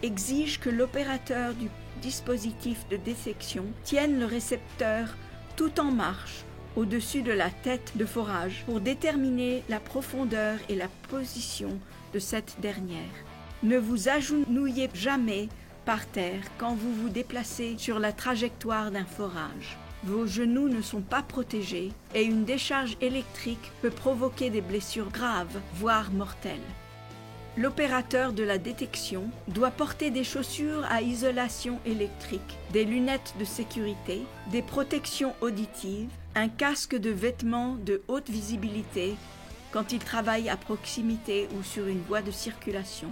exigent que l'opérateur du dispositif de détection tienne le récepteur tout en marche au-dessus de la tête de forage pour déterminer la profondeur et la position de cette dernière. Ne vous agenouillez jamais par terre quand vous vous déplacez sur la trajectoire d'un forage. Vos genoux ne sont pas protégés et une décharge électrique peut provoquer des blessures graves, voire mortelles. L'opérateur de la détection doit porter des chaussures à isolation électrique, des lunettes de sécurité, des protections auditives, un casque de vêtements de haute visibilité quand il travaille à proximité ou sur une voie de circulation.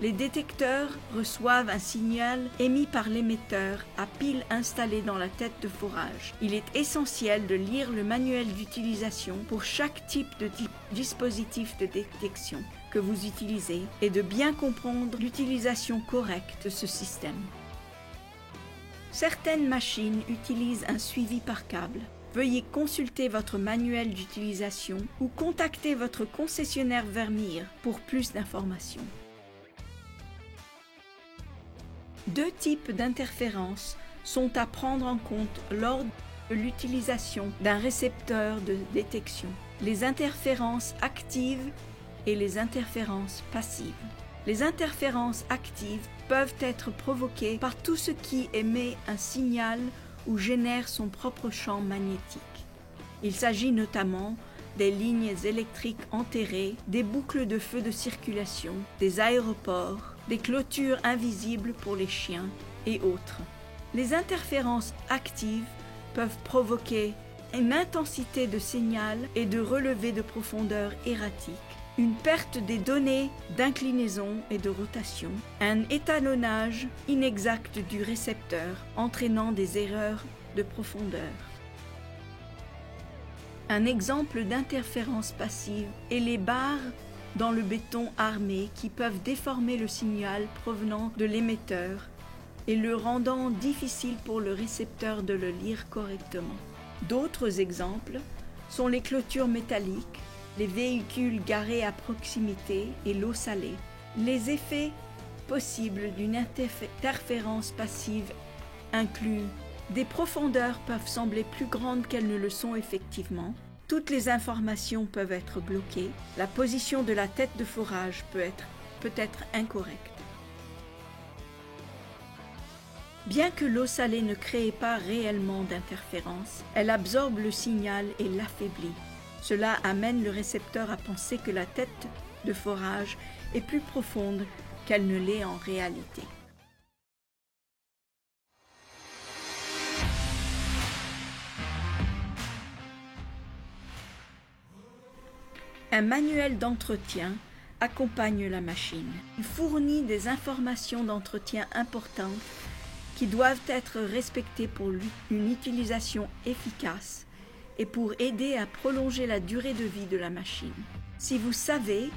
Les détecteurs reçoivent un signal émis par l'émetteur à pile installée dans la tête de forage. Il est essentiel de lire le manuel d'utilisation pour chaque type de dispositif de détection que vous utilisez et de bien comprendre l'utilisation correcte de ce système. Certaines machines utilisent un suivi par câble. Veuillez consulter votre manuel d'utilisation ou contacter votre concessionnaire Vermeer pour plus d'informations. Deux types d'interférences sont à prendre en compte lors de l'utilisation d'un récepteur de détection: les interférences actives et les interférences passives. Les interférences actives peuvent être provoquées par tout ce qui émet un signal ou génère son propre champ magnétique. Il s'agit notamment des lignes électriques enterrées, des boucles de feu de circulation, des aéroports, des clôtures invisibles pour les chiens et autres. Les interférences actives peuvent provoquer une intensité de signal et de relevés de profondeur erratique, une perte des données d'inclinaison et de rotation, un étalonnage inexact du récepteur entraînant des erreurs de profondeur. Un exemple d'interférence passive est les barres dans le béton armé qui peuvent déformer le signal provenant de l'émetteur et le rendant difficile pour le récepteur de le lire correctement. D'autres exemples sont les clôtures métalliques, les véhicules garés à proximité et l'eau salée. Les effets possibles d'une interférence passive incluent des profondeurs peuvent sembler plus grandes qu'elles ne le sont effectivement. Toutes les informations peuvent être bloquées. La position de la tête de forage peut être incorrecte. Bien que l'eau salée ne crée pas réellement d'interférence, elle absorbe le signal et l'affaiblit. Cela amène le récepteur à penser que la tête de forage est plus profonde qu'elle ne l'est en réalité. Un manuel d'entretien accompagne la machine. Il fournit des informations d'entretien importantes qui doivent être respectées pour une utilisation efficace et pour aider à prolonger la durée de vie de la machine. Si vous savez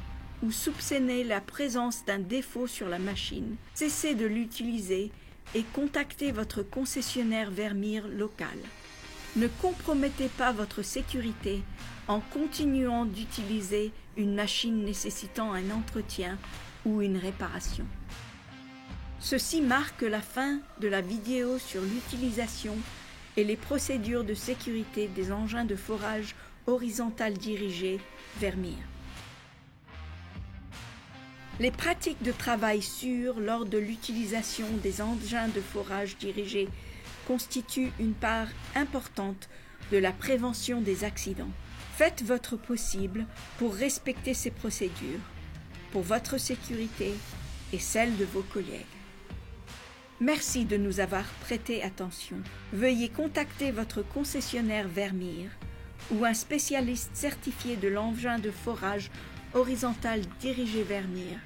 ou soupçonnez la présence d'un défaut sur la machine, cessez de l'utiliser et contactez votre concessionnaire Vermeer local. Ne compromettez pas votre sécurité en continuant d'utiliser une machine nécessitant un entretien ou une réparation. Ceci marque la fin de la vidéo sur l'utilisation et les procédures de sécurité des engins de forage horizontal dirigé Vermeer. Les pratiques de travail sûres lors de l'utilisation des engins de forage dirigés constituent une part importante de la prévention des accidents. Faites votre possible pour respecter ces procédures, pour votre sécurité et celle de vos collègues. Merci de nous avoir prêté attention. Veuillez contacter votre concessionnaire Vermeer ou un spécialiste certifié de l'engin de forage horizontal dirigé Vermeer